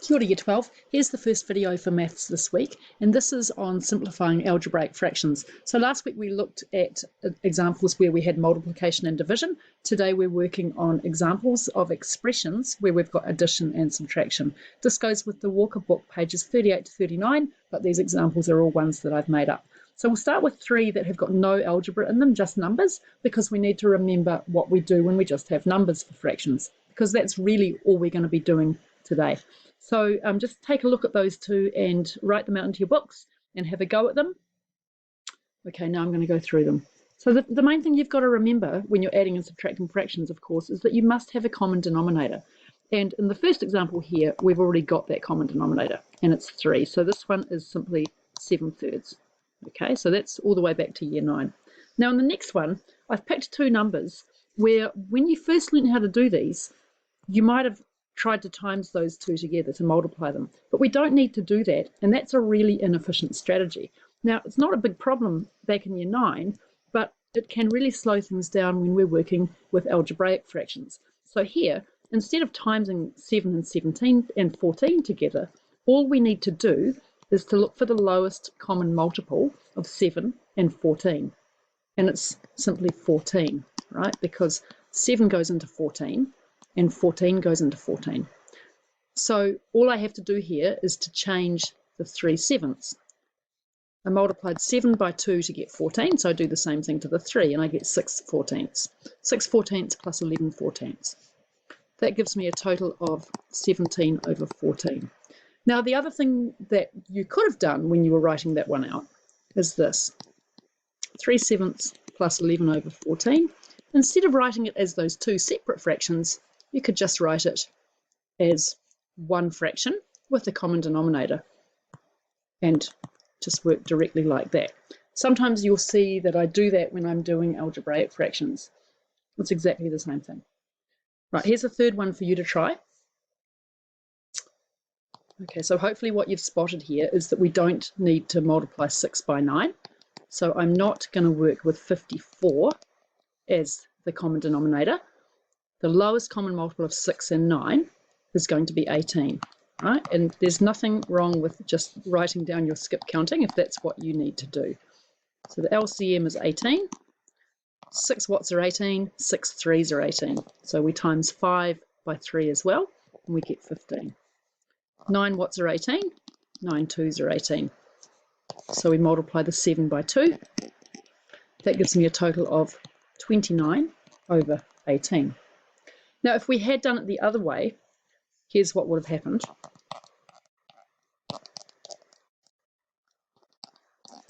Kia ora Year 12, here's the first video for maths this week, and this is on simplifying algebraic fractions. So last week we looked at examples where we had multiplication and division. Today we're working on examples of expressions where we've got addition and subtraction. This goes with the Walker book, pages 38 to 39, but these examples are all ones that I've made up. So we'll start with three that have got no algebra in them, just numbers, because we need to remember what we do when we just have numbers for fractions, because that's really all we're going to be doing today. So just take a look at those two and write them out into your books and have a go at them. Okay, now I'm going to go through them. So the main thing you've got to remember when you're adding and subtracting fractions, of course, is that you must have a common denominator. And in the first example here, we've already got that common denominator, and it's 3. So this one is simply 7/3. Okay, so that's all the way back to year 9. Now in the next one, I've picked two numbers where when you first learned how to do these, you might have tried to times those two together to multiply them. But we don't need to do that, and that's a really inefficient strategy. Now, it's not a big problem back in year 9, but it can really slow things down when we're working with algebraic fractions. So here, instead of timesing 7 and 17 and 14 together, all we need to do is to look for the lowest common multiple of 7 and 14. And it's simply 14, right? Because 7 goes into 14, and 14 goes into 14. So all I have to do here is to change the 3 sevenths. I multiplied 7 by 2 to get 14, so I do the same thing to the 3, and I get 6 fourteenths. 6 fourteenths plus 11 fourteenths. That gives me a total of 17 over 14. Now the other thing that you could have done when you were writing that one out is this. 3 sevenths plus 11 over 14. Instead of writing it as those two separate fractions, you could just write it as one fraction with a common denominator and just work directly like that. Sometimes you'll see that I do that when I'm doing algebraic fractions. It's exactly the same thing. Right, here's a third one for you to try. Okay, so hopefully what you've spotted here is that we don't need to multiply 6 by 9. So I'm not going to work with 54 as the common denominator. The lowest common multiple of 6 and 9 is going to be 18, right? And there's nothing wrong with just writing down your skip counting if that's what you need to do. So the LCM is 18. 6 watts are 18, 6 threes are 18. So we times 5 by 3 as well, and we get 15. 9 watts are 18, 9 twos are 18. So we multiply the 7 by 2. That gives me a total of 29 over 18. Now, if we had done it the other way, here's what would have happened.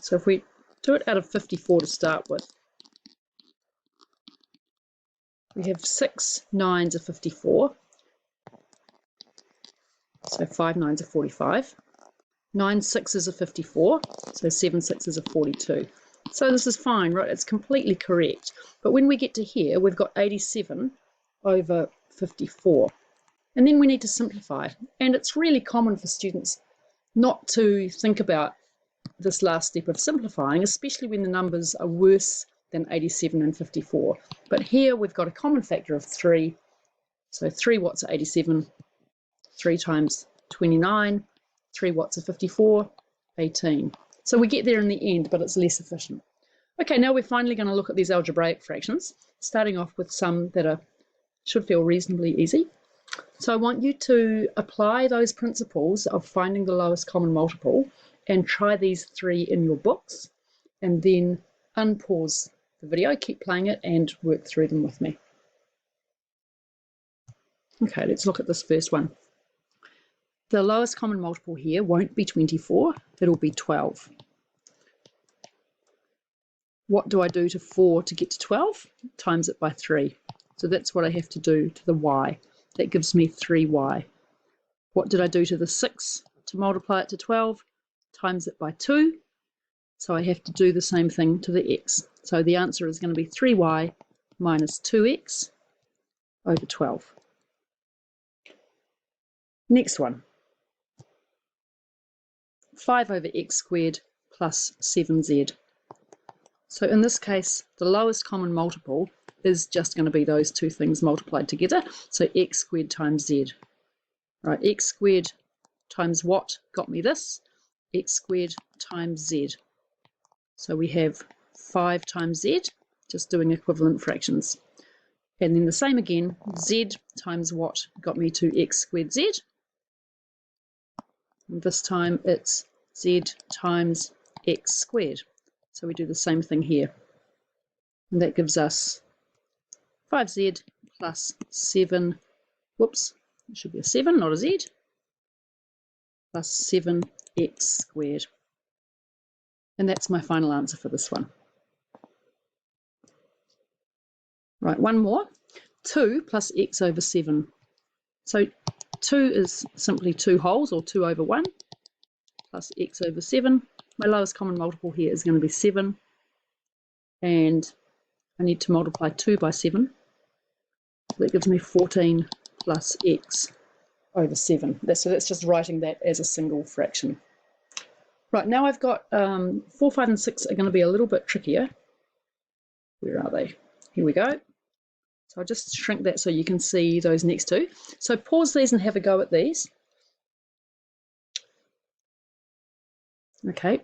So if we do it out of 54 to start with, we have 6 nines are 54. So 5 nines are 45. 9 sixes are 54. So 7 sixes are 42. So this is fine, right? It's completely correct. But when we get to here, we've got 87 over 54. And then we need to simplify. And it's really common for students not to think about this last step of simplifying, especially when the numbers are worse than 87 and 54. But here we've got a common factor of 3. So 3 watts are 87. 3 times 29. 3 watts are 54. 18. So we get there in the end, but it's less efficient. Okay, now we're finally going to look at these algebraic fractions, starting off with some that should feel reasonably easy. So I want you to apply those principles of finding the lowest common multiple and try these three in your books, and then unpause the video, keep playing it, and work through them with me. Okay, let's look at this first one. The lowest common multiple here won't be 24, it'll be 12. What do I do to 4 to get to 12? Times it by 3. So that's what I have to do to the y. That gives me 3y. What did I do to the 6 to multiply it to 12? Times it by 2. So I have to do the same thing to the x. So the answer is going to be 3y minus 2x over 12. Next one. 5 over x squared plus 7z. So in this case, the lowest common multiple is just going to be those two things multiplied together. So x squared times z. Right, x squared times what got me this? X squared times z. So we have 5 times z, just doing equivalent fractions. And then the same again, z times what got me to x squared z. And this time it's z times x squared. So we do the same thing here. And that gives us 5z plus 7, whoops, it should be a 7, not a z, plus 7x squared. And that's my final answer for this one. Right, one more. 2 plus x over 7. So 2 is simply 2 wholes, or 2 over 1, plus x over 7. My lowest common multiple here is going to be 7. And I need to multiply 2 by 7. So that gives me 14 plus x over 7. So that's just writing that as a single fraction. Right, now I've got 4, 5 and 6 are going to be a little bit trickier. Where are they? Here we go. So I'll just shrink that so you can see those next two. So pause these and have a go at these. Okay,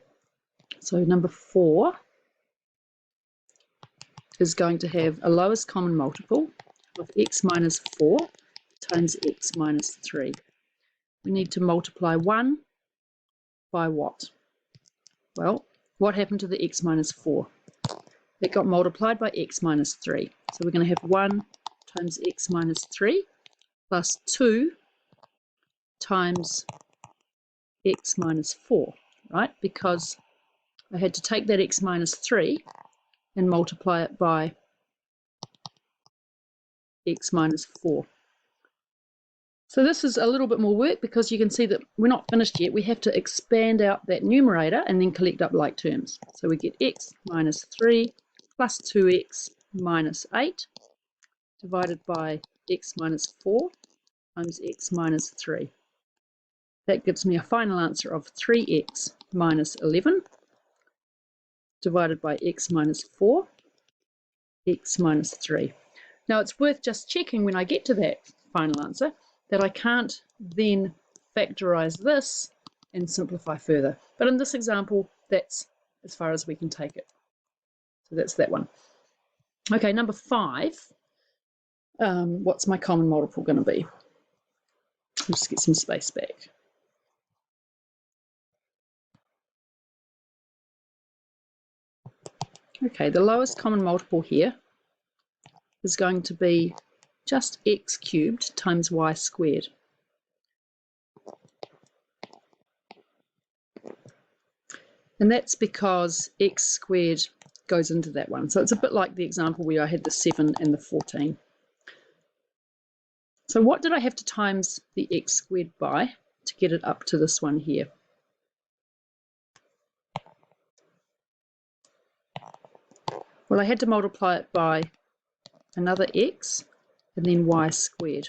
so number 4 is going to have a lowest common multiple of x minus 4 times x minus 3. We need to multiply 1 by what? Well, what happened to the x minus 4? It got multiplied by x minus 3. So we're going to have 1 times x minus 3 plus 2 times x minus 4, right? Because I had to take that x minus 3 and multiply it by x minus 4. So this is a little bit more work because you can see that we're not finished yet. We have to expand out that numerator and then collect up like terms. So we get x minus 3 plus 2x minus 8 divided by x minus 4 times x minus 3. That gives me a final answer of 3x minus 11 divided by x minus 4, x minus 3. Now it's worth just checking when I get to that final answer that I can't then factorize this and simplify further. But in this example, that's as far as we can take it. So that's that one. Okay, number 5. What's my common multiple going to be? I'll just get some space back. Okay, the lowest common multiple here is going to be just x cubed times y squared. And that's because x squared goes into that one. So it's a bit like the example where I had the 7 and the 14. So what did I have to times the x squared by to get it up to this one here? Well, I had to multiply it by another x and then y squared.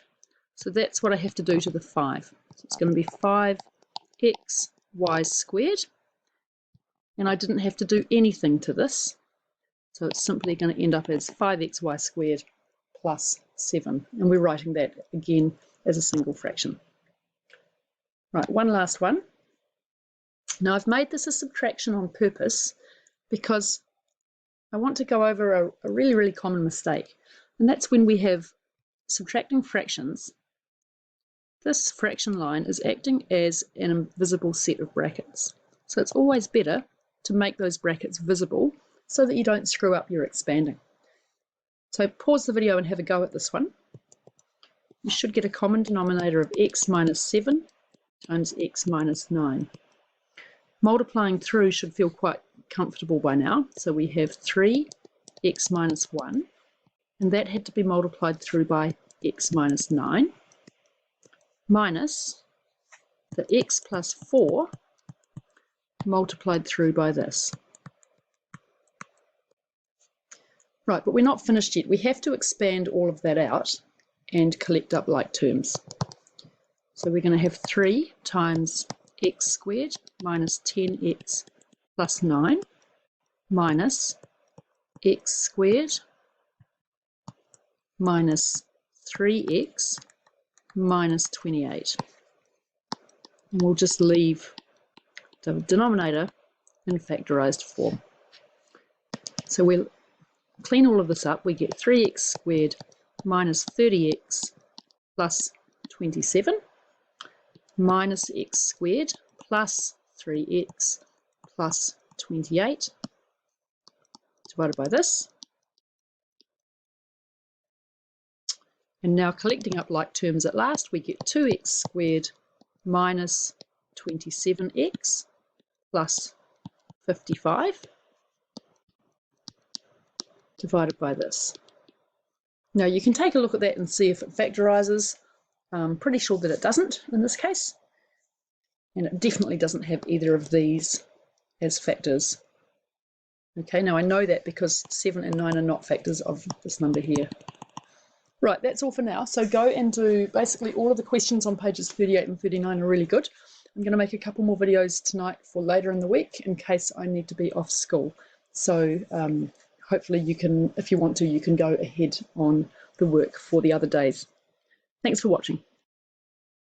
So that's what I have to do to the 5. So it's going to be 5x y squared. And I didn't have to do anything to this. So it's simply going to end up as 5xy squared plus 7. And we're writing that again as a single fraction. Right, one last one. Now I've made this a subtraction on purpose because I want to go over a really, really common mistake. And that's when we have subtracting fractions. This fraction line is acting as an invisible set of brackets. So it's always better to make those brackets visible so that you don't screw up your expanding. So pause the video and have a go at this one. You should get a common denominator of x minus 7 times x minus 9. Multiplying through should feel quite comfortable by now. So we have 3x minus 1, and that had to be multiplied through by x minus 9, minus the x plus 4 multiplied through by this. Right, but we're not finished yet. We have to expand all of that out and collect up like terms. So we're going to have 3 times x squared minus 10x plus 9 minus x squared minus 3x minus 28. And we'll just leave the denominator in factorised form. So we'll clean all of this up. We get 3x squared minus 30x plus 27 minus x squared plus 3x plus 28 divided by this. And now collecting up like terms at last, we get 2x squared minus 27x plus 55 divided by this. Now you can take a look at that and see if it factorises. I'm pretty sure that it doesn't in this case. And it definitely doesn't have either of these as factors. Okay, now I know that because 7 and 9 are not factors of this number here. Right, that's all for now. So go and do basically all of the questions on pages 38 and 39 are really good. I'm going to make a couple more videos tonight for later in the week in case I need to be off school. So hopefully you can, if you want to, you can go ahead on the work for the other days. Thanks for watching.